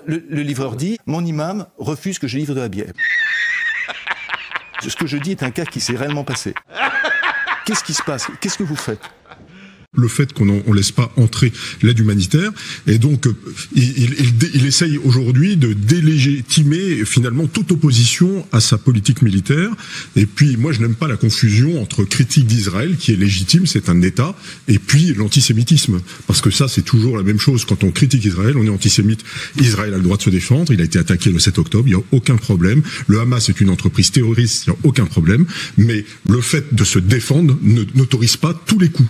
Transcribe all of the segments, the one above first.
le livreur dit « Mon imam refuse que je livre de la bière ». Ce que je dis est un cas qui s'est réellement passé. Qu'est-ce qui se passe? Qu'est-ce que vous faites? Le fait qu'on ne laisse pas entrer l'aide humanitaire, et donc il essaye aujourd'hui de délégitimer finalement toute opposition à sa politique militaire. Et puis moi je n'aime pas la confusion entre critique d'Israël, qui est légitime, c'est un État, et puis l'antisémitisme, parce que ça c'est toujours la même chose. Quand on critique Israël, on est antisémite. Israël a le droit de se défendre, il a été attaqué le 7 octobre, il n'y a aucun problème. Le Hamas est une entreprise terroriste, il n'y a aucun problème, mais le fait de se défendre n'autorise pas tous les coups.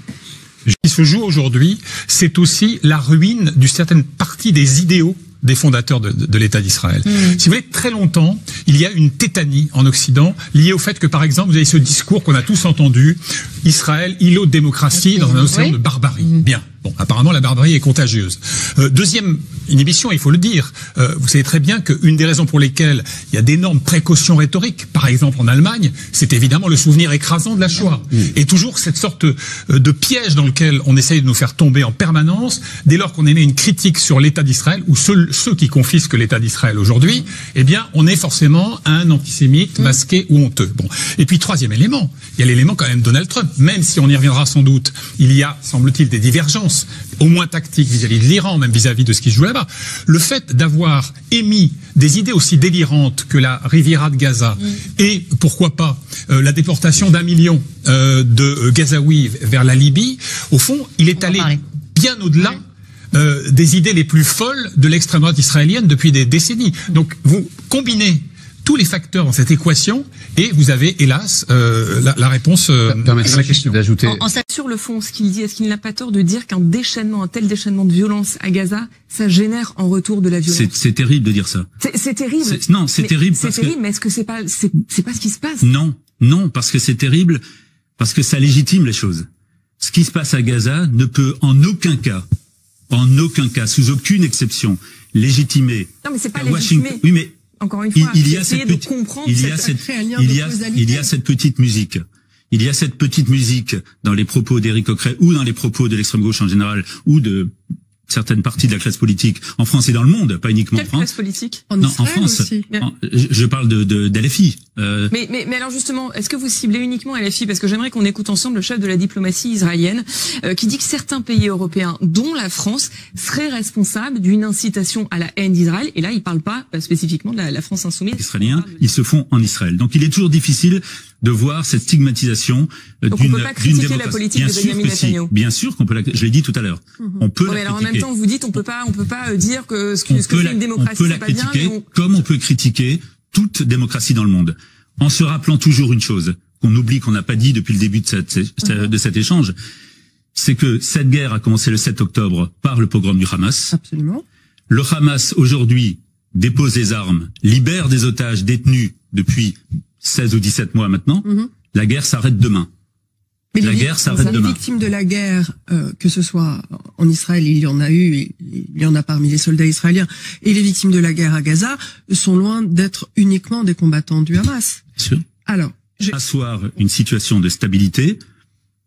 Ce qui se joue aujourd'hui, c'est aussi la ruine d'une certaine partie des idéaux des fondateurs de l'État d'Israël. Si vous voulez, très longtemps, il y a une tétanie en Occident liée au fait que, par exemple, vous avez ce discours qu'on a tous entendu, Israël, îlot de démocratie dans un océan de barbarie. Bien. Bon, apparemment, la barbarie est contagieuse. Deuxième inhibition, il faut le dire. Vous savez très bien qu'une des raisons pour lesquelles il y a d'énormes précautions rhétoriques, par exemple en Allemagne, c'est évidemment le souvenir écrasant de la Shoah. Et toujours cette sorte de piège dans lequel on essaye de nous faire tomber en permanence, dès lors qu'on émet une critique sur l'État d'Israël, ou ceux qui confisquent l'État d'Israël aujourd'hui, eh bien, on est forcément un antisémite masqué ou honteux. Bon. Et puis, troisième élément, il y a l'élément quand même Donald Trump. Même si on y reviendra sans doute, il y a, semble-t-il, des divergences, au moins tactiques vis-à-vis de l'Iran, même vis-à-vis de ce qui se joue là-bas. Le fait d'avoir émis des idées aussi délirantes que la Riviera de Gaza et, pourquoi pas, la déportation d'1 million de Gazaouis vers la Libye, au fond, il est allé bien au-delà des idées les plus folles de l'extrême droite israélienne depuis des décennies. Donc, vous combinez tous les facteurs dans cette équation et vous avez, hélas, la réponse à la question. D'ajouter. Sur le fond, ce qu'il dit, est-ce qu'il n'a pas tort de dire qu'un déchaînement, un tel déchaînement de violence à Gaza, ça génère en retour de la violence? C'est terrible de dire ça. C'est terrible. Non, c'est terrible. C'est terrible, mais est-ce que c'est pas ce qui se passe? Non, parce que c'est terrible, parce que ça légitime les choses. Ce qui se passe à Gaza ne peut en aucun cas, sous aucune exception, légitimer. Non, mais c'est pas légitimer. Oui, mais encore une fois, il y a cette petite musique. Il y a cette petite musique dans les propos d'Éric Coquerel ou dans les propos de l'extrême gauche en général ou de certaines parties de la classe politique en France et dans le monde, pas uniquement en France. Quelle classe politique? En France aussi. Je parle de LFI. Mais alors justement, est-ce que vous ciblez uniquement LFI? Parce que j'aimerais qu'on écoute ensemble le chef de la diplomatie israélienne qui dit que certains pays européens, dont la France, seraient responsables d'une incitation à la haine d'Israël. Et là, il parle pas spécifiquement de la France insoumise. Les Israéliens, ils se font en Israël. Donc il est toujours difficile de voir cette stigmatisation d'une démocratie. Donc on peut pas critiquer la politique de Benjamin Netanyahou. Bien sûr qu'on peut je l'ai dit tout à l'heure. On peut la critiquer. Alors en même temps, vous dites on peut pas dire que ce que fait une démocratie, c'est pas bien. Comme on peut critiquer toute démocratie dans le monde. En se rappelant toujours une chose qu'on oublie, qu'on n'a pas dit depuis le début de cet échange, c'est que cette guerre a commencé le 7 octobre par le pogrom du Hamas. Absolument. Le Hamas aujourd'hui dépose les armes, libère des otages détenus depuis 16 ou 17 mois maintenant. La guerre s'arrête demain. Mais la guerre s'arrête demain. Les victimes de la guerre, que ce soit en Israël, il y en a eu, il y en a parmi les soldats israéliens, et les victimes de la guerre à Gaza sont loin d'être uniquement des combattants du Hamas. Bien sûr. Alors, asseoir une situation de stabilité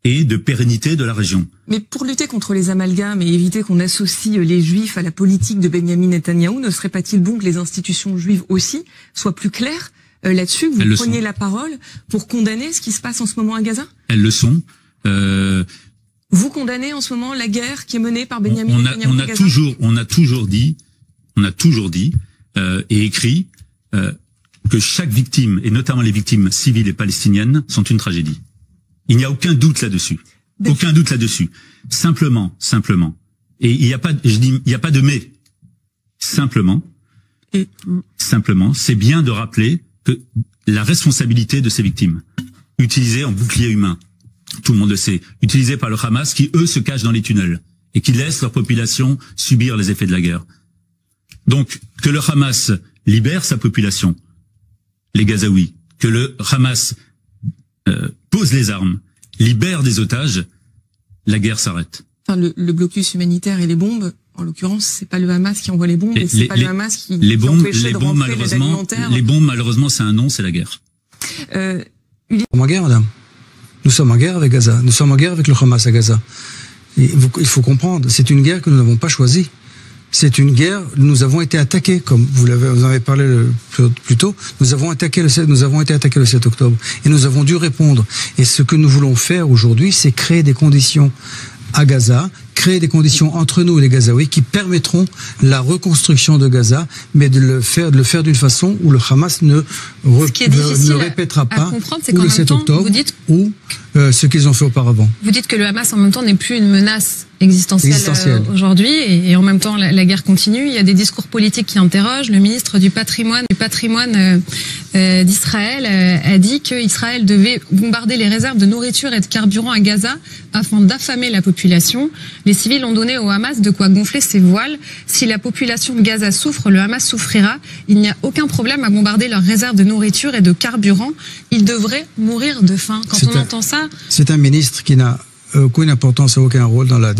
et de pérennité de la région. Mais pour lutter contre les amalgames et éviter qu'on associe les Juifs à la politique de Benjamin Netanyahou, ne serait pas-il bon que les institutions juives aussi soient plus claires là-dessus, que vous preniez la parole pour condamner ce qui se passe en ce moment à Gaza? Elles le sont. Vous condamnez en ce moment la guerre qui est menée par Benjamin Netanyahou à Gaza? On a toujours dit et écrit que chaque victime, et notamment les victimes civiles et palestiniennes, sont une tragédie. Il n'y a aucun doute là-dessus. Aucun doute là-dessus. Simplement. Et il n'y a pas de mais. Simplement, c'est bien de rappeler que la responsabilité de ces victimes, utilisées en bouclier humain, tout le monde le sait, utilisées par le Hamas, qui eux se cachent dans les tunnels et qui laissent leur population subir les effets de la guerre. Donc, que le Hamas libère sa population, les Gazaouis, que le Hamas pose les armes, libère des otages, la guerre s'arrête. Enfin, le blocus humanitaire et les bombes, en l'occurrence, c'est pas le Hamas qui envoie les bombes, et c'est pas le Hamas qui empêchait de rentrer l'aide alimentaire. Les bombes, malheureusement, c'est un nom, c'est la guerre. Nous sommes en guerre, madame. Nous sommes en guerre avec Gaza. Nous sommes en guerre avec le Hamas à Gaza. Il faut comprendre, c'est une guerre que nous n'avons pas choisie. C'est une guerre. Nous avons été attaqués, comme vous en avez parlé plus tôt. Nous avons été attaqués le 7 octobre et nous avons dû répondre. Et ce que nous voulons faire aujourd'hui, c'est créer des conditions à Gaza, créer des conditions entre nous et les Gazaouis qui permettront la reconstruction de Gaza, mais de le faire d'une façon où le Hamas ne répétera pas ou le 7 octobre ou ce qu'ils ont fait auparavant. Vous dites que le Hamas en même temps n'est plus une menace existentielle. Aujourd'hui et en même temps la guerre continue. Il y a des discours politiques qui interrogent. Le ministre du patrimoine d'Israël a dit qu'Israël devait bombarder les réserves de nourriture et de carburant à Gaza afin d'affamer la population. Les civils ont donné au Hamas de quoi gonfler ses voiles. Si la population de Gaza souffre, le Hamas souffrira. Il n'y a aucun problème à bombarder leurs réserves de nourriture et de carburant. Ils devraient mourir de faim. Quand on entend ça... C'est un ministre qui n'a aucune importance et aucun rôle dans la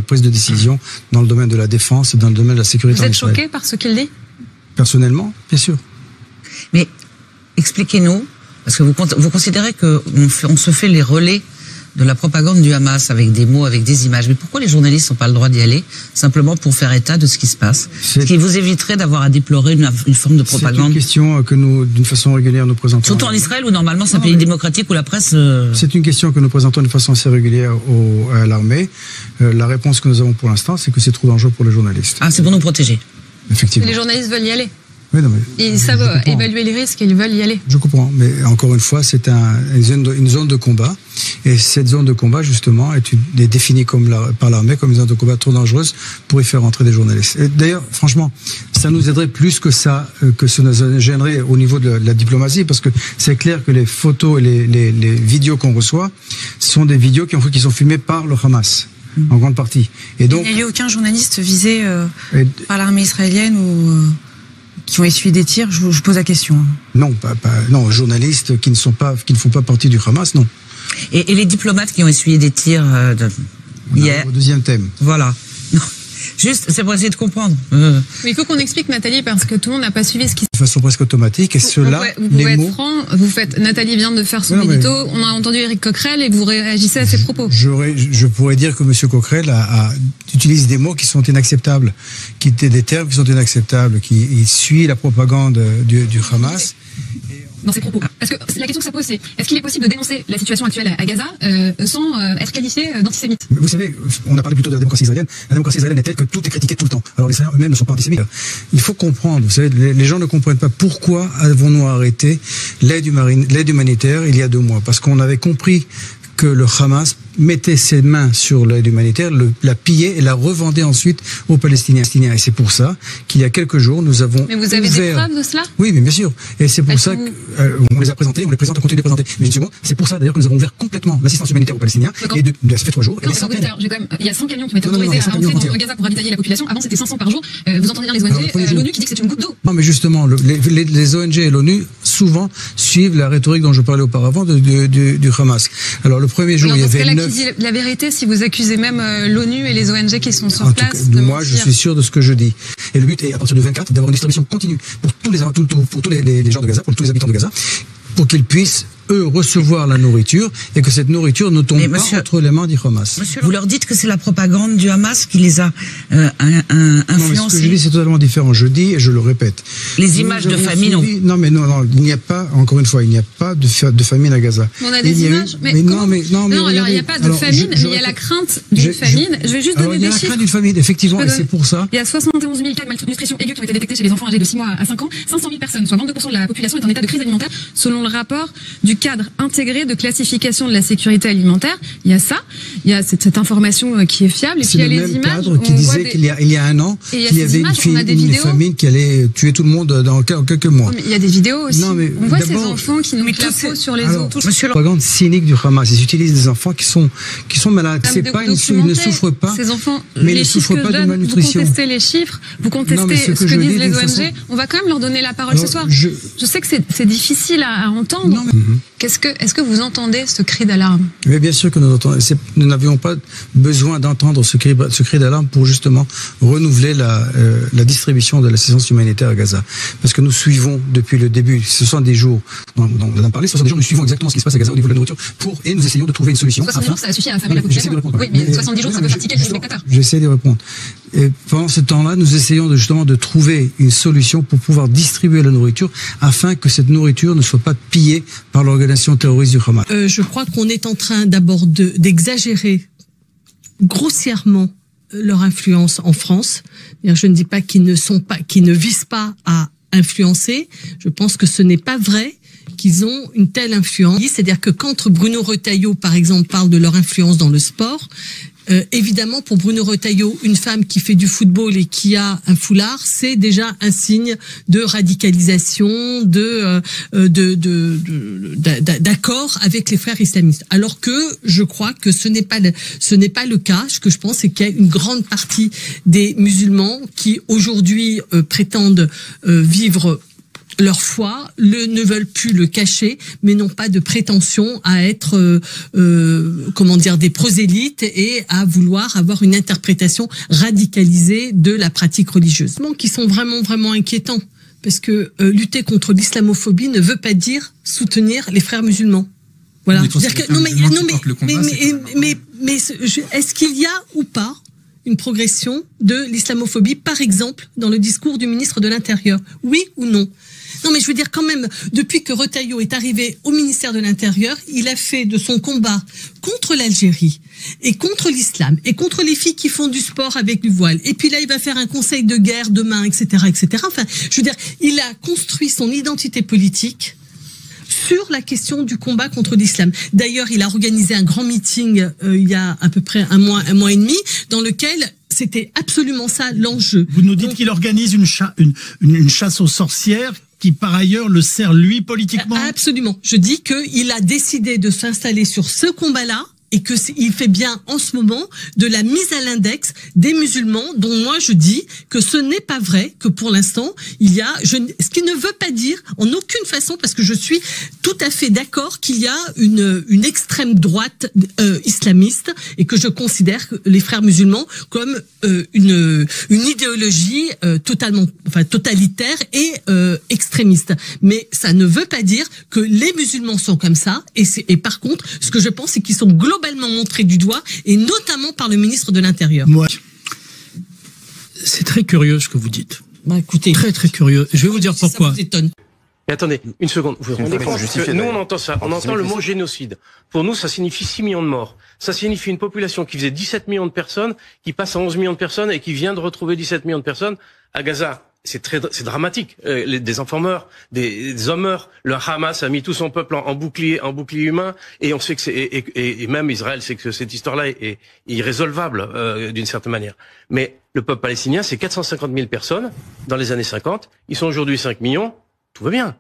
prise de décision dans le domaine de la défense et dans le domaine de la sécurité en Israël. Vous êtes choqué par ce qu'il dit? Personnellement, bien sûr. Mais expliquez-nous, parce que vous considérez qu'on se fait les relais de la propagande du Hamas avec des mots, avec des images. Mais pourquoi les journalistes n'ont pas le droit d'y aller simplement pour faire état de ce qui se passe? Ce qui vous éviterait d'avoir à déplorer une forme de propagande. C'est une question que nous, d'une façon régulière, nous présentons. Surtout en Israël où normalement c'est un pays démocratique où la presse... C'est une question que nous présentons de façon assez régulière à l'armée. La réponse que nous avons pour l'instant, c'est que c'est trop dangereux pour les journalistes. Ah, c'est pour nous protéger. Effectivement. Les journalistes veulent y aller. Oui, non, mais ils savent évaluer les risques et ils veulent y aller. Je comprends, mais encore une fois, c'est une zone de combat. Et cette zone de combat, justement, est définie par l'armée comme une zone de combat trop dangereuse pour y faire entrer des journalistes. D'ailleurs, franchement, ça nous aiderait plus que ça nous gênerait au niveau de la diplomatie, parce que c'est clair que les photos et les vidéos qu'on reçoit sont des vidéos qui sont filmées par le Hamas. En grande partie. Et donc, il n'y a eu aucun journaliste visé par l'armée israélienne ou qui ont essuyé des tirs. Je pose la question. Non, non, journalistes qui ne font pas partie du Hamas, non. Et les diplomates qui ont essuyé des tirs hier. Au deuxième thème. Voilà. Juste, c'est pour essayer de comprendre. Mais il faut qu'on explique, Nathalie, parce que tout le monde n'a pas suivi ce qui... De façon presque automatique, et cela, vous pouvez être franc, Nathalie vient de faire son édito, on a entendu Éric Coquerel et vous réagissez à ses propos. Je pourrais dire que M. Coquerel utilise des mots qui sont inacceptables, des termes qui sont inacceptables, il suit la propagande du Hamas. Dans ses propos. Parce que la question que ça pose, c'est est-ce qu'il est possible de dénoncer la situation actuelle à Gaza sans être qualifié d'antisémite? Vous savez, on a parlé plutôt de la démocratie israélienne. La démocratie israélienne est telle que tout est critiqué tout le temps. Alors les Israéliens eux-mêmes ne sont pas antisémites. Il faut comprendre, vous savez, les gens ne comprennent pas pourquoi avons-nous arrêté l'aide humanitaire il y a 2 mois. Parce qu'on avait compris que le Hamas mettait ses mains sur l'aide humanitaire, la pillait et la revendait ensuite aux Palestiniens. Et c'est pour ça qu'il y a quelques jours, nous avons Mais vous avez des preuves de cela? Oui, mais bien sûr. Et c'est pour ça qu'on les a présentés, on les présente, on continue de les présenter. Mais justement, c'est pour ça d'ailleurs que nous avons ouvert complètement l'assistance humanitaire aux Palestiniens. Et ça fait 3 jours. Il y a 100 camions qui ont été autorisés à entrer dans Gaza pour ravitailler la population. Avant, c'était 500 par jour. Vous entendez bien les ONG, l'ONU qui dit que c'est une goutte d'eau. Non, mais justement, les ONG et l'ONU, souvent, suivent la rhétorique dont je parlais auparavant du Hamas. Alors, le premier jour, il y avait 9... qui dit la vérité, si vous accusez même l'ONU et les ONG qui sont sur place. Moi, je suis sûr de ce que je dis. Et le but est, à partir du 24, d'avoir une distribution continue pour tous les gens de Gaza, pour tous les habitants de Gaza, pour qu'ils puissent, eux, recevoir la nourriture et que cette nourriture ne tombe pas entre les mains du Hamas. Vous leur dites que c'est la propagande du Hamas qui les a influencés. Non, mais ce que je dis, c'est totalement différent. Je dis et je le répète. Les images de famine. Non, il n'y a pas, encore une fois, il n'y a pas de famine à Gaza. On a des images. Mais alors, il n'y a pas de famine, mais il y a la crainte d'une famine. Je vais juste donner des chiffres. Il y a la crainte d'une famine, effectivement, et c'est pour ça. Il y a 71 000 cas de malnutrition aiguë qui ont été détectés chez les enfants âgés de 6 mois à 5 ans. 500 000 personnes, soit 22% de la population, est en état de crise alimentaire, selon le rapport du cadre intégré de classification de la sécurité alimentaire. Il y a ça, il y a cette information qui est fiable, et puis il y a les images. Cadre qui disait qu'il y a un an, qu'il y avait une famine qui allait tuer tout le monde dans quelques mois. Mais il y a des vidéos aussi. On voit ces enfants qui nous mettent la peau sur les os. La propagande cynique du Hamas, ils utilisent des enfants qui sont malades. C'est pas, ils ne souffrent pas. Ces enfants, mais ils ne souffrent pas de malnutrition. Vous contestez les chiffres, vous contestez ce que disent les ONG. On va quand même leur donner la parole ce soir. Je sais que c'est difficile à entendre. Est-ce que vous entendez ce cri d'alarme? Mais bien sûr que nous n'avions pas besoin d'entendre ce cri d'alarme pour justement renouveler la distribution de l'assistance humanitaire à Gaza. Parce que nous suivons depuis le début, ce sont des jours, dont on en a parlé, ce sont des jours où nous suivons exactement ce qui se passe à Gaza au niveau de la nourriture et nous essayons de trouver une solution. 70 jours, ça a suffi à affamer la population. Oui, mais 70 jours, ça peut fatiguer les spectateurs. J'essaie de répondre. Et pendant ce temps-là, nous essayons justement de trouver une solution pour pouvoir distribuer la nourriture afin que cette nourriture ne soit pas pillée par l'organisation terroriste du Hamas. Je crois qu'on est en train d'abord d'exagérer grossièrement leur influence en France. Je ne dis pas qu'ils ne visent pas à influencer. Je pense que ce n'est pas vrai qu'ils ont une telle influence. C'est-à-dire que quand Bruno Retailleau, par exemple, parle de leur influence dans le sport, évidemment, pour Bruno Retailleau, une femme qui fait du football et qui a un foulard, c'est déjà un signe de radicalisation, d'accord avec les frères islamistes. Alors que je crois que ce n'est pas le cas. Ce que je pense, c'est qu'il y a une grande partie des musulmans qui aujourd'hui prétendent vivre leur foi, ne veulent plus le cacher, mais n'ont pas de prétention à être, des prosélytes et à vouloir avoir une interprétation radicalisée de la pratique religieuse. Qui sont vraiment, vraiment inquiétants. Parce que lutter contre l'islamophobie ne veut pas dire soutenir les frères musulmans. Voilà. Mais est-ce qu'il y a ou pas une progression de l'islamophobie, par exemple, dans le discours du ministre de l'Intérieur? Oui ou non? Non, mais je veux dire quand même, depuis que Retailleau est arrivé au ministère de l'Intérieur, il a fait de son combat contre l'Algérie et contre l'islam et contre les filles qui font du sport avec du voile. Et puis là, il va faire un conseil de guerre demain, etc., etc. Enfin, je veux dire, il a construit son identité politique sur la question du combat contre l'islam. D'ailleurs, il a organisé un grand meeting il y a à peu près un mois et demi, dans lequel c'était absolument ça l'enjeu. Vous nous dites qu'il organise une chasse aux sorcières qui par ailleurs le sert lui politiquement? Absolument. Je dis qu'il a décidé de s'installer sur ce combat-là et que il fait bien en ce moment de la mise à l'index des musulmans, dont moi je dis que ce n'est pas vrai, que pour l'instant il y a, ce qui ne veut pas dire en aucune façon, parce que je suis tout à fait d'accord qu'il y a une extrême droite islamiste et que je considère les frères musulmans comme une idéologie totalitaire et extrémiste. Mais ça ne veut pas dire que les musulmans sont comme ça. Et par contre, ce que je pense, c'est qu'ils sont globalement montré du doigt, et notamment par le ministre de l'Intérieur. Moi, c'est très curieux ce que vous dites. Écoutez, très très curieux. Je vais vous dire pourquoi. Ça vous étonne. Mais attendez, une seconde. Vous vous rendez compte que nous, on entend ça. On entend le mot génocide. Pour nous, ça signifie 6 millions de morts. Ça signifie une population qui faisait 17 millions de personnes, qui passe à 11 millions de personnes et qui vient de retrouver 17 millions de personnes à Gaza. C'est dramatique. Des enfants meurent, des hommes meurent. Le Hamas a mis tout son peuple en bouclier humain, et on sait que et même Israël sait que cette histoire-là est irrésolvable d'une certaine manière. Mais le peuple palestinien, c'est 450 000 personnes dans les années 50. Ils sont aujourd'hui 5 millions. Tout va bien.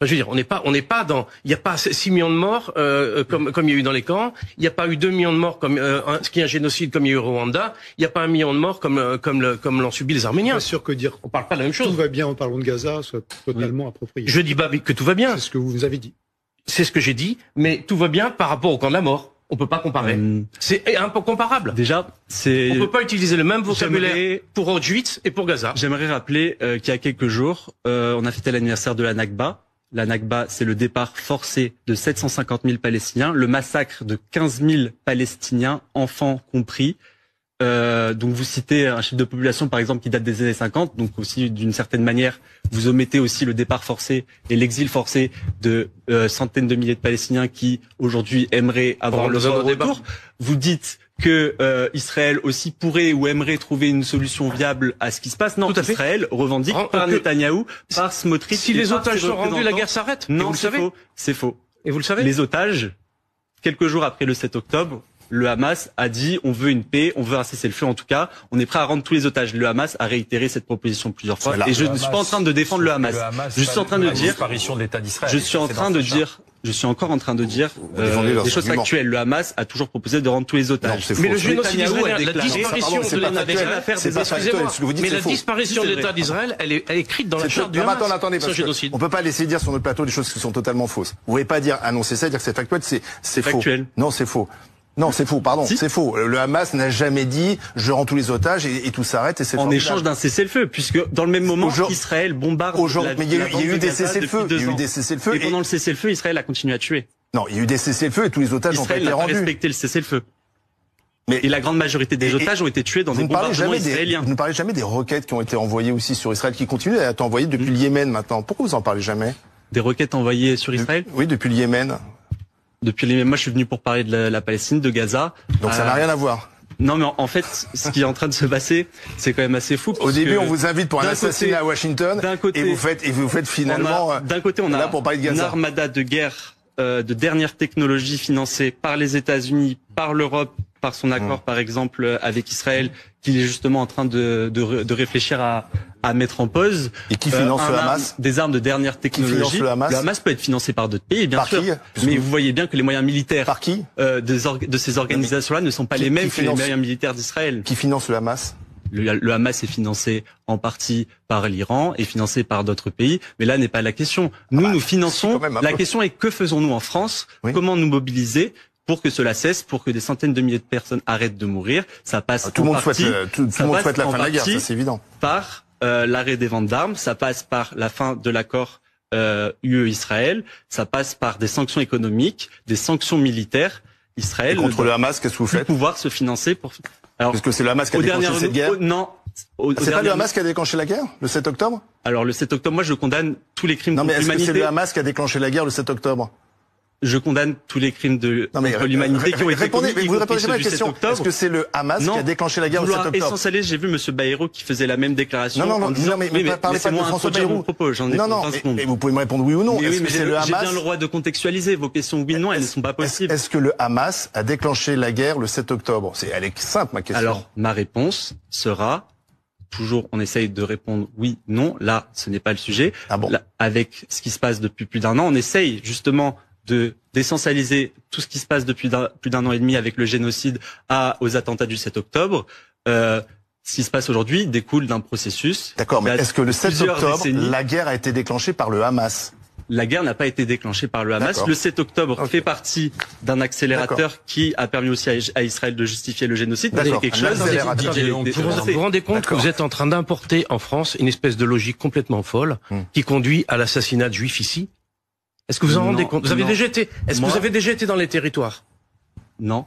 Enfin, je veux dire, on n'est pas dans, il n'y a pas 6 millions de morts comme il y a eu dans les camps. Il n'y a pas eu 2 millions de morts comme ce qui est un génocide comme il y a eu au Rwanda. Il n'y a pas 1 million de morts comme l'ont subi les Arméniens. Je suis sûr que dire on parle pas de la même chose. Tout va bien en parlant de Gaza soit totalement approprié. Je dis pas que tout va bien. C'est ce que vous nous avez dit. C'est ce que j'ai dit, mais tout va bien par rapport au camp de la mort. On peut pas comparer. C'est un peu comparable. Déjà, on peut pas utiliser le même vocabulaire pour Auschwitz et pour Gaza. J'aimerais rappeler qu'il y a quelques jours, on a fêté l'anniversaire de la Nakba. La Nakba, c'est le départ forcé de 750 000 Palestiniens, le massacre de 15 000 Palestiniens, enfants compris. Donc vous citez un chiffre de population par exemple qui date des années 50, donc aussi d'une certaine manière vous omettez aussi le départ forcé et l'exil forcé de centaines de milliers de Palestiniens qui aujourd'hui aimeraient avoir le retour. Vous dites que Israël aussi pourrait ou aimerait trouver une solution viable à ce qui se passe. Non, Israël revendique par Netanyahou, par Smotrich. Si les otages sont rendus, la guerre s'arrête. Non, c'est faux. C'est faux. Et vous le savez. Les otages, quelques jours après le 7 octobre, le Hamas a dit on veut une paix, on veut un cessez-le-feu en tout cas, on est prêt à rendre tous les otages. Le Hamas a réitéré cette proposition plusieurs fois et je ne suis pas en train de défendre le Hamas. Je suis en train de dire, je suis en train de dire Je suis encore en train de dire des choses factuelles. Le Hamas a toujours proposé de rendre tous les otages. Mais le génocide israélien, la disparition de l'État d'Israël, la disparition de l'État d'Israël, elle est écrite dans la charte du Hamas. Attendez, parce on peut pas laisser dire sur notre plateau des choses qui sont totalement fausses. Vous pouvez pas dire annoncer ça, dire que c'est factuel, c'est faux. Non, c'est faux. Non, c'est faux, pardon, c'est faux. Le Hamas n'a jamais dit je rends tous les otages et tout s'arrête et c'est en échange d'un cessez-le-feu, puisque dans le même moment Israël bombarde mais il y a eu des cessez-le-feu, et pendant le cessez-le-feu, Israël a continué à tuer. Non, il y a eu des cessez-le-feu et tous les otages ont été rendus. Israël n'a pas respecté le cessez-le-feu. Et la grande majorité des otages ont été tués dans des bombardements israéliens. Vous ne parlez jamais des roquettes qui ont été envoyées aussi sur Israël, qui continuent à être envoyées depuis le Yémen maintenant. Pourquoi vous en parlez jamais? Des roquettes envoyées sur Israël? Oui, depuis le Yémen. Moi, je suis venu pour parler de la Palestine, de Gaza. Donc ça n'a rien à voir. Non, mais en fait, ce qui est en train de se passer, c'est quand même assez fou. Au début, on vous invite pour un assassinat à Washington, et vous faites finalement. D'un côté, on a une armada de guerre de dernière technologie financée par les États-Unis, par l'Europe, par son accord, par exemple, avec Israël, qu'il est justement en train de réfléchir à mettre en pause. Et qui finance le Hamas? Des armes de dernière technologie. Qui finance le Hamas? Le Hamas peut être financé par d'autres pays, bien sûr. Mais vous voyez bien que les moyens militaires par qui de ces organisations-là ne sont pas les mêmes que les moyens militaires d'Israël. Qui finance le Hamas? Le Hamas est financé en partie par l'Iran et financé par d'autres pays, mais là n'est pas la question. Nous finançons. La question est que faisons-nous en France? Comment nous mobiliser pour que cela cesse, pour que des centaines de milliers de personnes arrêent de mourir? Ça passe tout le monde souhaite la fin de la guerre, ça c'est évident. Par l'arrêt des ventes d'armes, ça passe par la fin de l'accord UE-Israël, ça passe par des sanctions économiques, des sanctions militaires. Israël et contre le Hamas, qu'est-ce que vous faites? Pouvoir se financer pour. Alors, est-ce que c'est le Hamas qui a déclenché cette guerre? Non. C'est pas le Hamas qui a déclenché la guerre, le 7 octobre? Alors le 7 octobre, moi je condamne tous les crimes contre l'humanité. Non mais est-ce que c'est le Hamas qui a déclenché la guerre le 7 octobre? Je condamne tous les crimes contre l'humanité qui ont été commis. Mais vous répondez jamais à la question. Est-ce que c'est le Hamas qui a déclenché la guerre le 7 octobre? Essentiellement, j'ai vu M. Bayrou qui faisait la même déclaration. Non, mais parlez pas de François Bayrou. Non, mais vous pouvez me répondre oui ou non. Est-ce que c'est le Hamas? J'ai bien le droit de contextualiser vos questions oui ou non, elles ne sont pas possibles. Est-ce que le Hamas a déclenché la guerre le 7 octobre? Elle est simple, ma question. Alors, ma réponse sera toujours, on essaye de répondre oui, non. Là, ce n'est pas le sujet. Ah bon? Là, avec ce qui se passe depuis plus d'un an, on essaye justement de d'essentialiser tout ce qui se passe depuis plus d'un an et demi avec le génocide aux attentats du 7 octobre. Ce qui se passe aujourd'hui découle d'un processus. D'accord, mais est-ce que le 7 octobre, la guerre a été déclenchée par le Hamas? La guerre n'a pas été déclenchée par le Hamas. Le 7 octobre fait partie d'un accélérateur qui a permis aussi à Israël de justifier le génocide. C'est quelque chose. Vous vous rendez compte que vous êtes en train d'importer en France une espèce de logique complètement folle qui conduit à l'assassinat de juifs ici? Est-ce que vous en rendez compte? Vous avez déjà été, est-ce que vous avez déjà été dans les territoires? Non.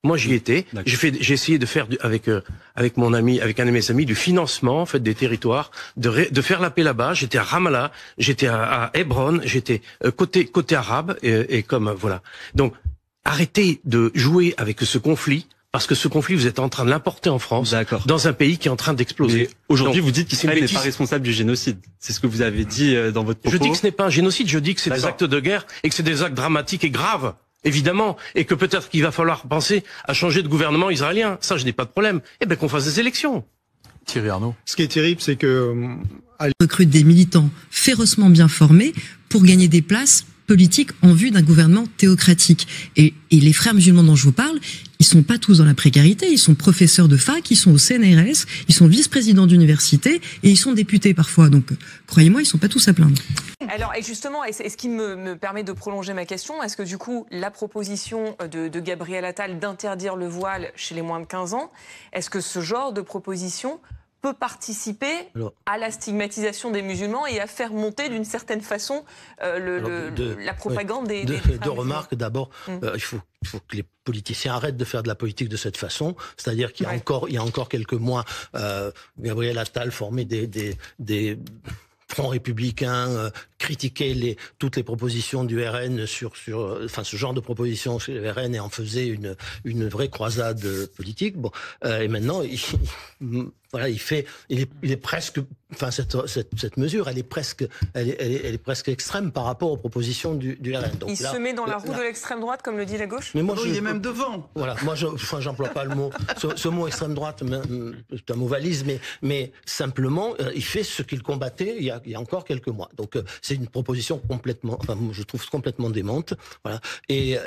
Moi, j'y étais. J'ai essayé de faire avec mon ami, avec un de mes amis, du financement, en fait, des territoires, de faire la paix là-bas. J'étais à Ramallah, j'étais à Hébron, j'étais côté arabe et comme voilà. Donc, arrêtez de jouer avec ce conflit. Parce que ce conflit, vous êtes en train de l'importer en France, dans un pays qui est en train d'exploser. Aujourd'hui, vous dites qu'Israël n'est pas responsable du génocide. C'est ce que vous avez dit dans votre propos. Je dis que ce n'est pas un génocide, je dis que c'est des actes de guerre et que c'est des actes dramatiques et graves, évidemment, et que peut-être qu'il va falloir penser à changer de gouvernement israélien. Ça, je n'ai pas de problème. Eh ben, qu'on fasse des élections. Thierry Arnaud. Ce qui est terrible, c'est que recrute des militants férocement bien formés pour gagner des places politiques en vue d'un gouvernement théocratique. Et les frères musulmans dont je vous parle, ils sont pas tous dans la précarité, ils sont professeurs de fac, ils sont au CNRS, ils sont vice-présidents d'université et ils sont députés parfois. Donc, croyez-moi, ils sont pas tous à plaindre. Alors, et justement, et ce qui me permet de prolonger ma question, est-ce que du coup, la proposition de Gabriel Attal d'interdire le voile chez les moins de 15 ans, est-ce que ce genre de proposition peut participer à la stigmatisation des musulmans et à faire monter d'une certaine façon la propagande des deux remarques. D'abord, il faut que les politiciens arrêtent de faire de la politique de cette façon. C'est-à-dire qu'il y a encore quelques mois, Gabriel Attal formait des Front républicain, critiquait toutes les propositions du RN sur ce genre de propositions chez le RN et en faisait une vraie croisade politique. Bon, et maintenant, il est presque, cette mesure, elle est presque extrême par rapport aux propositions du RN. Donc il se met dans la roue de l'extrême droite, comme le dit la gauche. Mais moi, il est même devant. Voilà, moi, j'emploie pas le mot. Ce mot extrême droite, c'est un mot valise, mais simplement, il fait ce qu'il combattait il y a encore quelques mois. Donc, c'est c'est une proposition complètement, enfin, je trouve complètement démente. Voilà. Et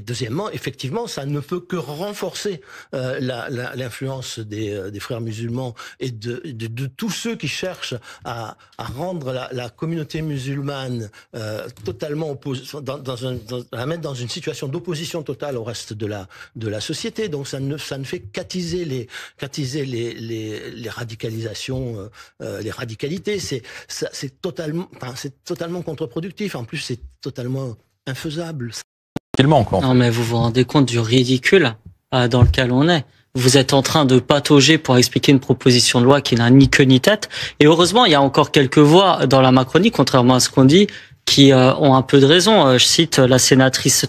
deuxièmement, effectivement, ça ne peut que renforcer l'influence des frères musulmans et de tous ceux qui cherchent à rendre la communauté musulmane totalement à la mettre dans une situation d'opposition totale au reste de la société. Donc ça ne fait qu'attiser les radicalisations, les radicalités. C'est totalement contre-productif. En plus, c'est totalement infaisable. Non, mais vous vous rendez compte du ridicule dans lequel on est. Vous êtes en train de patauger pour expliquer une proposition de loi qui n'a ni queue ni tête. Et heureusement, il y a encore quelques voix dans la Macronie, contrairement à ce qu'on dit, qui ont un peu de raison. Je cite la sénatrice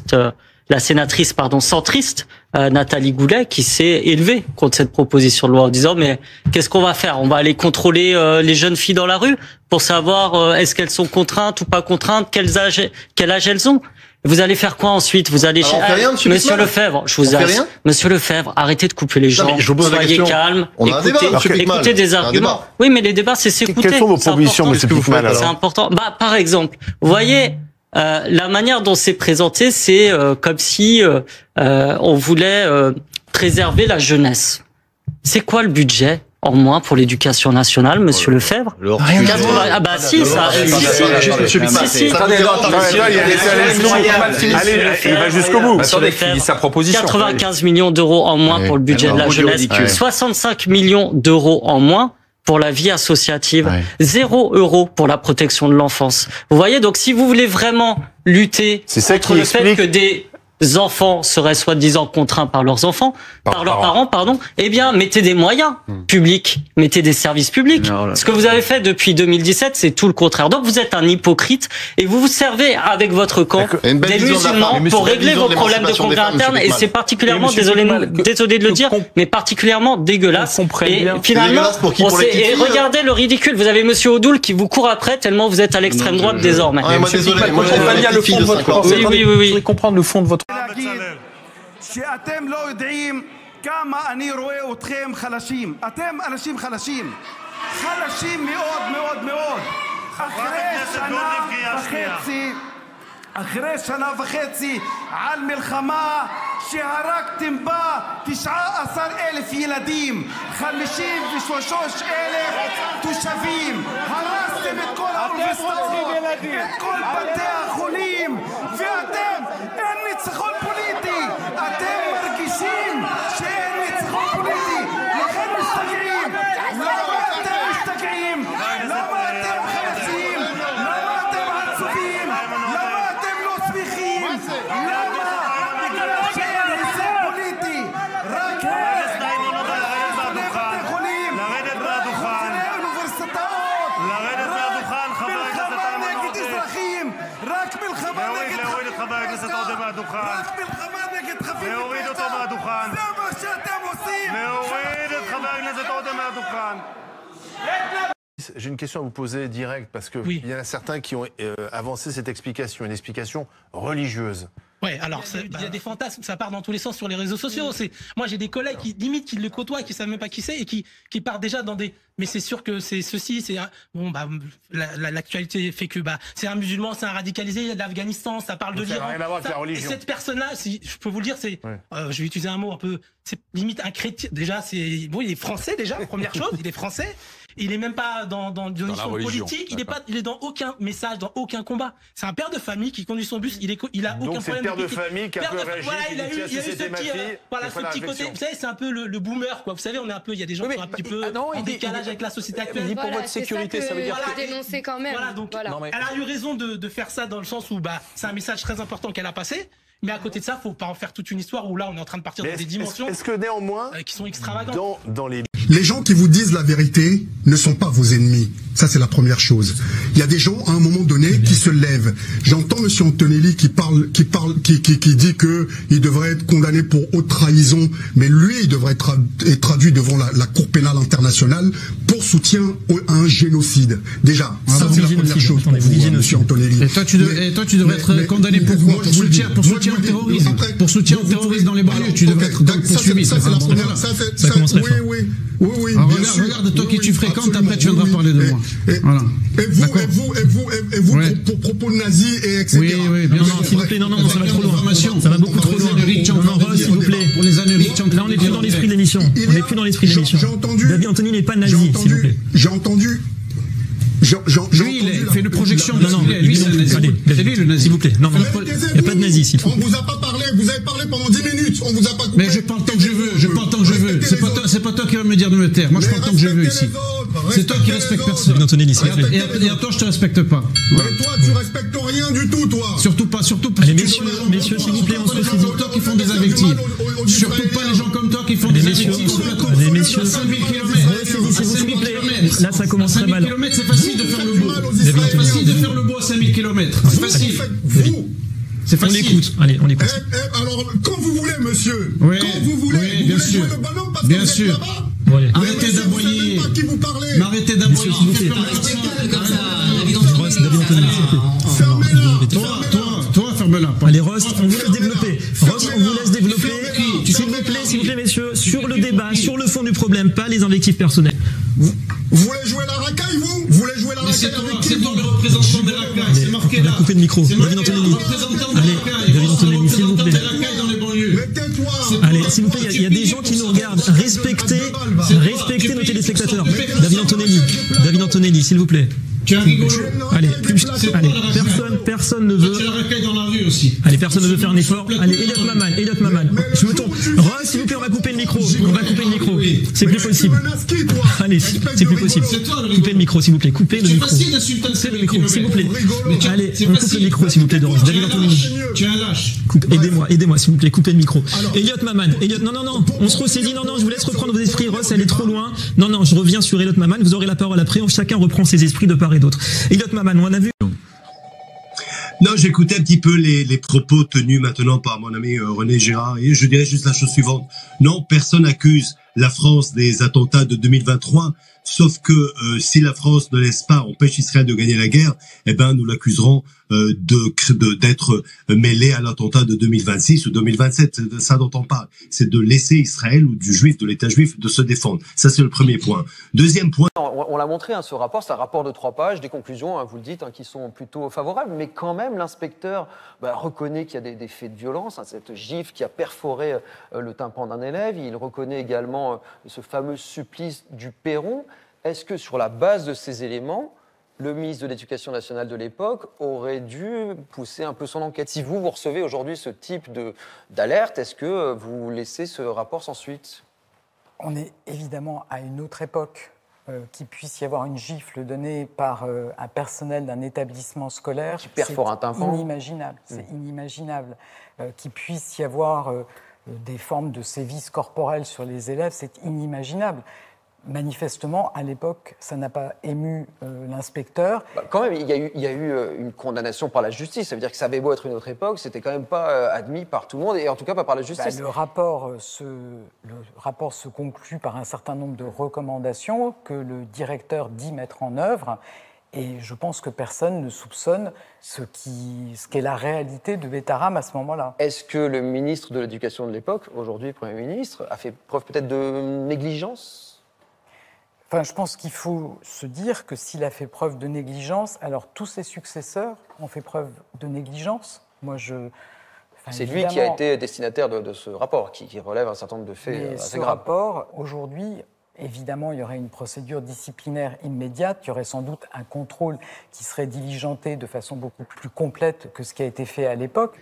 centriste, Nathalie Goulet, qui s'est élevée contre cette proposition de loi en disant mais qu'est-ce qu'on va faire? On va aller contrôler les jeunes filles dans la rue pour savoir est-ce qu'elles sont contraintes ou pas contraintes, quel âge elles ont. Vous allez faire quoi ensuite? Vous allez Monsieur Lefebvre, Monsieur Lefebvre, arrêtez de couper les gens. Soyez calme. Écoutez des arguments. Oui, mais les débats, c'est s'écouter. Quelles sont vos propositions, Monsieur Putman? C'est important. Par exemple, vous voyez, la manière dont c'est présenté, c'est comme si on voulait préserver la jeunesse. C'est quoi le budget en moins pour l'éducation nationale, Monsieur Lefebvre? Ah bah si, ça. Allez, il va jusqu'au bout. Sa proposition. 95 millions d'euros en moins pour le budget de la jeunesse, 65 millions d'euros en moins pour la vie associative, 0 € pour la protection de l'enfance. Vous voyez, donc si vous voulez vraiment lutter contre le fait que des enfants seraient soi-disant contraints par leurs parents, eh bien, mettez des moyens publics, mettez des services publics. Ce que vous avez fait depuis 2017, c'est tout le contraire. Donc, vous êtes un hypocrite et vous vous servez avec votre camp des musulmans pour régler vos problèmes de conflit interne et c'est particulièrement, désolé de le dire, mais particulièrement dégueulasse. Et finalement, et regardez le ridicule. Vous avez Monsieur Odoul qui vous court après tellement vous êtes à l'extrême droite désormais. Oui. Je voudrais comprendre le fond de votre שאתם לא יודעים כמה אני רואה אתכם חלשים. אתם אנשים חלשים. חלשים מאוד מאוד מאוד. אחרי שנה וחצי על מלחמה שהרגתם בה 19,000 ילדים, 53,000 תושבים, הרסתם את כל האוניברסיטאות, את כל בתי החולים, ואתם, אין ניצחון פוליטי, אתם מרגישים שאין ניצחון פוליטי, לכן משתגעים. למה אתם משתגעים? למה אתם חלשים? למה אתם עצובים? למה אתם לא שמחים? למה? בגלל שאין הישג פוליטי, רק בתי חולים, רק אוניברסיטאות, רק מלחמה נגד אזרחים, רק מלחמה נגד להוריד אותו מהדוכן. זה מה שאתם עושים. להוריד את חבר הכנסת עודה מהדוכן. J'ai une question à vous poser directe parce que il y en a certains qui ont avancé cette explication, une explication religieuse. Ouais, alors il y a des fantasmes, ça part dans tous les sens sur les réseaux sociaux. Moi j'ai des collègues qui limite qui le côtoient, qui savent même pas qui c'est et qui partent déjà dans des. Mais c'est sûr que c'est ceci, c'est bon l'actualité fait que c'est un musulman, c'est un radicalisé, l'Afghanistan, ça parle de l'Iran. Ça n'a rien à voir avec la religion. Cette personne-là, si je peux vous le dire, c'est je vais utiliser un mot un peu, c'est limite un chrétien. Déjà c'est bon, il est français déjà, première chose, il est français. Il est même pas dans une histoire politique, il est dans aucun message, dans aucun combat. C'est un père de famille qui conduit son bus, il a aucun problème. Père de famille qui a peu réagi, il a eu ce petit côté, vous savez, c'est un peu le boomer quoi. Vous savez, on est un peu, il y a des gens qui sont un petit peu en décalage avec la société actuelle. Il dit pour votre sécurité, ça veut dire que dénoncer quand même. Voilà, donc elle a eu raison de faire ça dans le sens où c'est un message très important qu'elle a passé. Mais à côté de ça, faut pas en faire toute une histoire où là, on est en train de partir dans des dimensions est-ce que néanmoins, qui sont extravagantes. Dans les gens qui vous disent la vérité ne sont pas vos ennemis. Ça, c'est la première chose. Il y a des gens, à un moment donné, qui se lèvent. J'entends M. Antonelli qui dit que il devrait être condamné pour haute trahison, mais lui, il devrait être traduit devant la Cour pénale internationale pour soutien à un génocide. Déjà, ça, c'est la première chose pour vous, M. Antonelli. Et toi, tu devrais être condamné pour quoi? Pour soutien au terrorisme. Pour soutien au terrorisme dans les banlieues, tu devrais être poursuivi. Ça, c'est la première. Ça commencerait fort. Oui. Regarde toi qui tu fréquentes, après tu viendras parler de moi. Et vous, de nazis et etc. Oui, bien sûr. S'il vous plaît, non, ça va trop loin. Ça va beaucoup trop loin. Non, s'il vous plaît. Pour les années là, on n'est plus dans l'esprit de l'émission. On n'est plus dans l'esprit de l'émission. David Anthony n'est pas nazi, s'il vous plaît. J'ai entendu. Lui, il fait une projection. Non, lui, c'est lui le nazi. S'il vous plaît. Non, il n'y a pas de nazi, s'il vous plaît. On vous a pas parlé, vous avez parlé pendant 10 minutes, on vous a pas coupé. Mais je parle tant que je veux, C'est pas toi qui vas me dire de me taire. Moi, je parle tant que je veux ici. C'est toi qui respectes personne. Et à toi, je te respecte pas. Mais toi, tu respectes rien du tout, toi. Surtout pas. Allez, messieurs, s'il vous plaît, on se refuse. Toi qui font des invectives. Surtout pas les gens comme toi qui font des invectives. Allez, messieurs, s'il vous plaît. Là, ça commence très mal. 5000 km, c'est facile de faire le beau. C'est facile de faire le beau à 5000 km. C'est facile. C'est facile. On l'écoute. Alors, quand vous voulez, monsieur. Oui, quand vous voulez. Oui, bien sûr. Le ballon parce bien que sûr. Vous êtes là-bas. Arrêtez d'aboyer. Vous savez pas qui vous parlez. Mais arrêtez d'aboyer. Toi, ferme-la. Allez, Rost, on vous laisse développer. S'il vous plaît, messieurs, sur le débat, sur le fond du problème, pas les invectives personnelles. Vous voulez jouer la racaille, vous voulez jouer la racaille avec qui? C'est toi le représentant des racailles, c'est marqué là. Coupez le micro. David Antonelli. Allez, David Antonelli, s'il vous plaît. Allez, s'il vous plaît, il y a des gens qui nous regardent. Respectez nos téléspectateurs. David Antonelli, s'il vous plaît. Allez, personne ne veut. Allez, personne ne veut faire un effort. Allez, Elliot Maman. Je me tourne. Ross, s'il vous plaît, on va couper le micro. C'est plus possible. Allez, c'est plus possible. Coupez le micro, s'il vous plaît. Coupez le micro, s'il vous plaît. Allez, on coupe le micro, s'il vous plaît, de Ross. David Antonelli. Tu es un lâche. Aidez-moi, s'il vous plaît. Coupez le micro. Elliot Maman. Non. On se ressaisit. Non, je vous laisse reprendre vos esprits. Ross, elle est trop loin. Non, je reviens sur Elliot Maman. Vous aurez la parole après. Chacun reprend ses esprits de part et d'autre. Elliot Maman, on a vu. Non, j'écoutais un petit peu les propos tenus maintenant par mon ami René Girard et je dirais juste la chose suivante. Non, personne n'accuse la France des attentats de 2023, sauf que si la France ne laisse pas empêche Israël de gagner la guerre, eh ben nous l'accuserons d'être mêlé à l'attentat de 2026 ou 2027. C'est ça dont on parle. C'est de laisser Israël ou du juif, de l'État juif, de se défendre. Ça, c'est le premier point. Deuxième point. On l'a montré, ce rapport, c'est un rapport de 3 pages, des conclusions, vous le dites, qui sont plutôt favorables, mais quand même, l'inspecteur reconnaît qu'il y a des faits de violence, cette gifle qui a perforé le tympan d'un élève. Il reconnaît également ce fameux supplice du Perron. Est-ce que sur la base de ces éléments, le ministre de l'Éducation nationale de l'époque aurait dû pousser un peu son enquête? Si vous recevez aujourd'hui ce type d'alerte, est-ce que vous laissez ce rapport sans suite? On est évidemment à une autre époque. Qu'il puisse y avoir une gifle donnée par un personnel d'un établissement scolaire, qui perfore un tympan, inimaginable. C'est inimaginable. Qu'il puisse y avoir des formes de sévices corporels sur les élèves, c'est inimaginable. Manifestement, à l'époque, ça n'a pas ému l'inspecteur. Quand même, il y a eu une condamnation par la justice. Ça veut dire que ça avait beau être une autre époque, c'était quand même pas admis par tout le monde, et en tout cas pas par la justice. Le rapport se conclut par un certain nombre de recommandations que le directeur dit mettre en œuvre, et je pense que personne ne soupçonne ce qu'est la réalité de Betaram à ce moment-là. Est-ce que le ministre de l'Éducation de l'époque, aujourd'hui Premier ministre, a fait preuve peut-être de négligence ? Enfin, je pense qu'il faut se dire que s'il a fait preuve de négligence, alors tous ses successeurs ont fait preuve de négligence. C'est lui qui a été destinataire de ce rapport, qui relève un certain nombre de faits assez graves. Ce rapport, aujourd'hui, évidemment, il y aurait une procédure disciplinaire immédiate, il y aurait sans doute un contrôle qui serait diligenté de façon beaucoup plus complète que ce qui a été fait à l'époque.